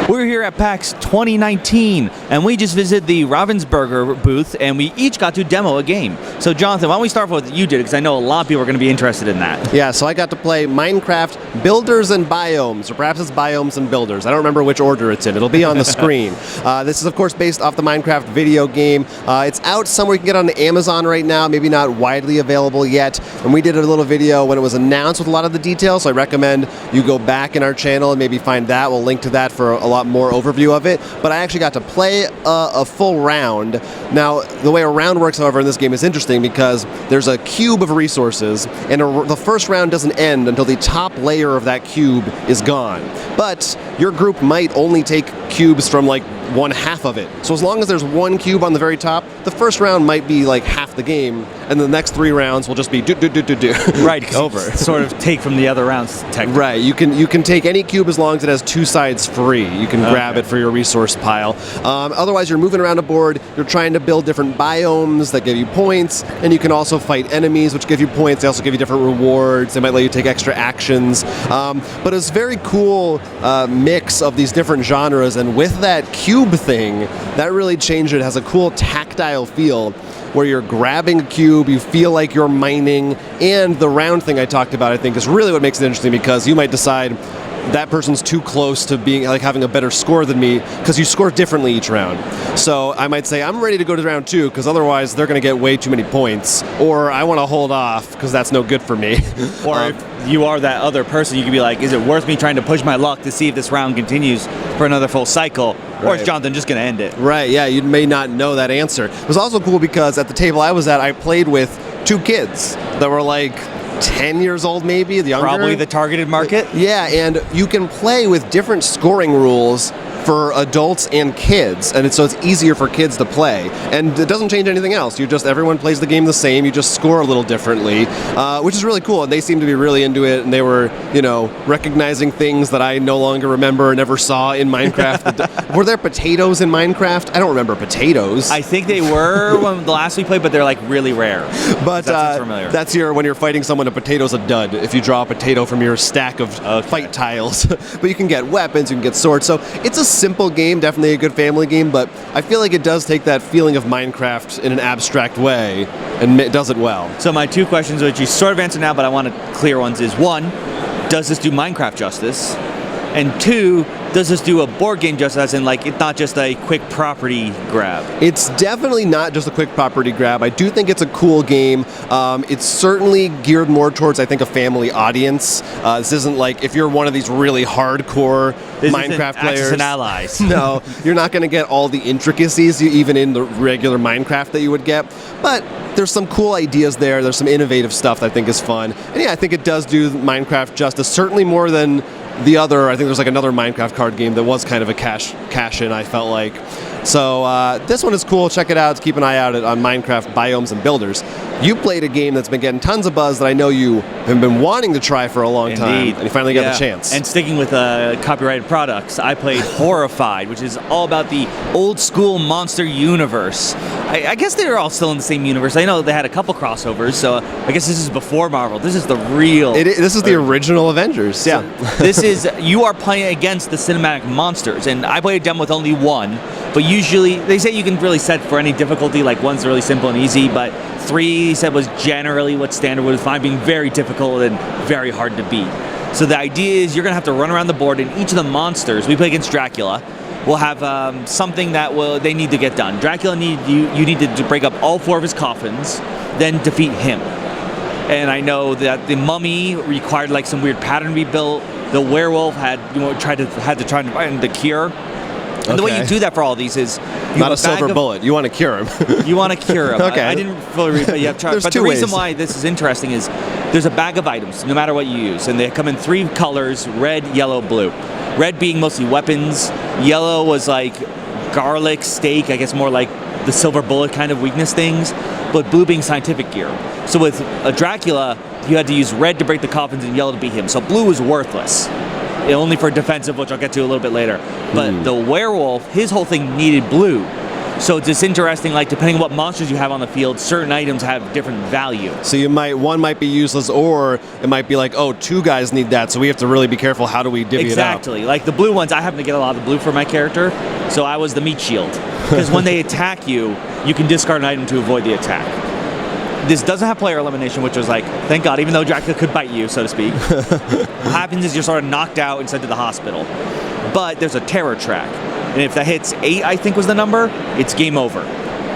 We're here at PAX 2019, and we just visited the Ravensburger booth, and we each got to demo a game. So, Jonathan, why don't we start with what you did, because I know a lot of people are going to be interested in that. Yeah, so I got to play Minecraft Builders and Biomes, or perhaps it's Biomes and Builders. I don't remember which order it's in. It'll be on the screen. This is, of course, based off the Minecraft video game. It's out somewhere you can get on Amazon right now, maybe not widely available yet. And we did a little video when it was announced with a lot of the details, so I recommend you go back in our channel and maybe find that. We'll link to that for a lot more overview of it. But I actually got to play a full round. Now, the way a round works, however, in this game is interesting because there's a cube of resources, and the first round doesn't end until the top layer of that cube is gone. But your group might only take cubes from like one half of it. So as long as there's one cube on the very top, the first round might be like half the game, and the next 3 rounds will just be do. Right, over. Sort of take from the other rounds, technically. Right, you can take any cube as long as it has 2 sides free. You can grab it for your resource pile. Otherwise, you're moving around a board, you're trying to build different biomes that give you points, and you can also fight enemies, which give you points. They also give you different rewards. They might let you take extra actions. But it's a very cool mix of these different genres, and with that cube thing, that really changed it. It has a cool tactile feel where you're grabbing a cube, you feel like you're mining, and the round thing I talked about, I think, is really what makes it interesting, because you might decide that person's too close to being like having a better score than me, because you score differently each round. So I might say I'm ready to go to round 2 because otherwise they're going to get way too many points, or I want to hold off because that's no good for me. Or if you are that other person, you could be like, is it worth me trying to push my luck to see if this round continues for another full cycle, or is Jonathan just going to end it? Right, yeah, you may not know that answer. It was also cool because at the table I was at, I played with 2 kids that were like 10 years old, maybe, younger. Probably the targeted market. Yeah, and you can play with different scoring rules for adults and kids, and so it's easier for kids to play. And it doesn't change anything else. Everyone plays the game the same, you just score a little differently, which is really cool. And they seem to be really into it, and they were, recognizing things that I no longer remember or never saw in Minecraft. Were there potatoes in Minecraft? I don't remember potatoes. I think they were when the last we played, but they're like really rare. But that's when you're fighting someone, a potato's a dud if you draw a potato from your stack of fight tiles. But you can get weapons, you can get swords. So it's a simple game, definitely a good family game, but I feel like it does take that feeling of Minecraft in an abstract way, and it does it well. So my 2 questions, which you sort of answered now, but I want to clear ones, is 1, does this do Minecraft justice? And 2, does this do a board game justice, as in like it's not just a quick property grab? It's definitely not just a quick property grab. I do think it's a cool game. It's certainly geared more towards, I think, a family audience. This isn't like if you're one of these really hardcore Minecraft players. Axis and allies. No, you're not going to get all the intricacies even in the regular Minecraft that you would get. But there's some cool ideas there. There's some innovative stuff that I think is fun. And yeah, I think it does do Minecraft justice, certainly more than the other. I think there's like another Minecraft card game that was kind of a cash-in, I felt like. So this one is cool. Check it out. Keep an eye out on Minecraft Biomes and Builders. You played a game that's been getting tons of buzz that I know you have been wanting to try for a long time, and you finally got the chance. And sticking with copyrighted products, I played Horrified, which is all about the old school monster universe. I guess they were all still in the same universe. I know they had a couple crossovers, so I guess this is before Marvel. This is the real... This is the original Avengers, yeah. So you are playing against the cinematic monsters, and I played a demo with only 1, but usually, they say you can really set for any difficulty, like 1's really simple and easy, but 3 said was generally what standard was fine, being very difficult and very hard to beat. So the idea is you're going to have to run around the board, and each of the monsters, we play against Dracula, will have something that they need to get done. Dracula you need to break up all 4 of his coffins, then defeat him. And I know that the mummy required like some weird pattern to be built. The werewolf had to try to find the cure. And the way you do that for all these is not a silver bullet. You want to cure him. You want to cure him. Okay. I didn't fully read, but you have to try. There's but 2 the reason ways. why this is interesting is there's a bag of items, no matter what you use, and they come in 3 colors: red, yellow, blue. Red being mostly weapons. Yellow was like garlic, steak, I guess more like the silver bullet kind of weakness things. But blue being scientific gear. So with a Dracula, you had to use red to break the coffins and yellow to beat him. So blue was worthless. Only for defensive, which I'll get to a little bit later. But the werewolf, his whole thing needed blue. So it's just interesting, like depending on what monsters you have on the field, certain items have different value. So one might be useless, or it might be like, oh, 2 guys need that, so we have to really be careful. How do we divvy it up? Exactly. Like the blue ones, I happen to get a lot of the blue for my character, so I was the meat shield. Because when they attack you, you can discard an item to avoid the attack. This doesn't have player elimination, which was like, thank God, even though Dracula could bite you, so to speak. What happens is you're sort of knocked out and sent to the hospital. But there's a terror track. And if that hits 8, I think was the number, it's game over.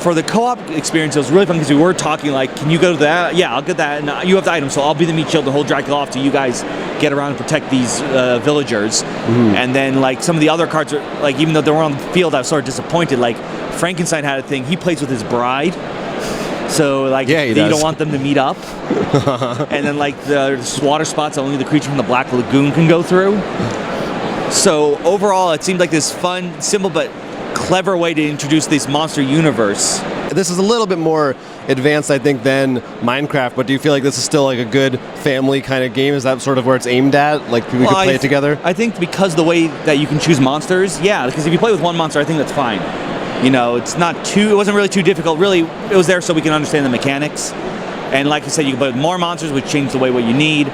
For the co-op experience, it was really fun because we were talking like, can you go to that? Yeah, I'll get that. And you have the item, so I'll be the meat shield to hold Dracula off till you guys get around and protect these villagers. And then like some of the other cards, are, like even though they were on the field, I was sort of disappointed. Like Frankenstein had a thing, he plays with his bride. So like you don't want them to meet up. And then like the water spots, only the creature from the Black Lagoon can go through. So overall, it seemed like this fun, simple, but clever way to introduce this monster universe. This is a little bit more advanced, I think, than Minecraft, but do you feel like this is still like a good family kind of game? Is that sort of where it's aimed at? Like we could play it together? I think because the way that you can choose monsters, yeah, because if you play with one monster, I think that's fine. You know, it wasn't really too difficult. Really, it was there so we can understand the mechanics. And like I said, you can play with more monsters, which change the way what you need.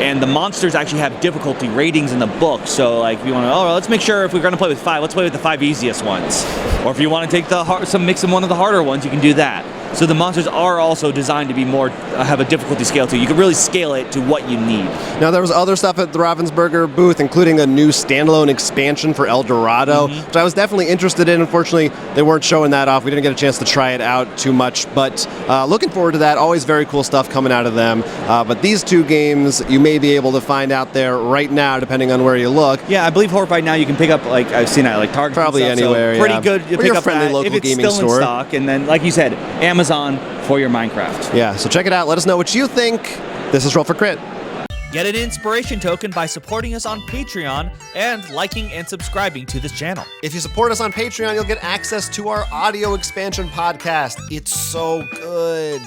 And the monsters actually have difficulty ratings in the book. So like if you want to, let's make sure if we're going to play with 5, let's play with the 5 easiest ones. Or if you want to take mix in one of the harder ones, you can do that. So the monsters are also designed to be more, have a difficulty scale too. You can really scale it to what you need. Now there was other stuff at the Ravensburger booth, including a new standalone expansion for El Dorado, which I was definitely interested in. Unfortunately, they weren't showing that off. We didn't get a chance to try it out too much, but looking forward to that. Always very cool stuff coming out of them. But these 2 games you may be able to find out there right now, depending on where you look. Yeah, I believe Horrified now you can pick up, like I've seen it like Target. Probably and stuff, anywhere, so pretty good to pick up friendly that local if it's gaming still store. in stock. And then, like you said, Amazon for your Minecraft. Yeah, so check it out. Let us know what you think. This is Roll for Crit. Get an inspiration token by supporting us on Patreon and liking and subscribing to this channel. If you support us on Patreon, you'll get access to our audio expansion podcast. It's so good.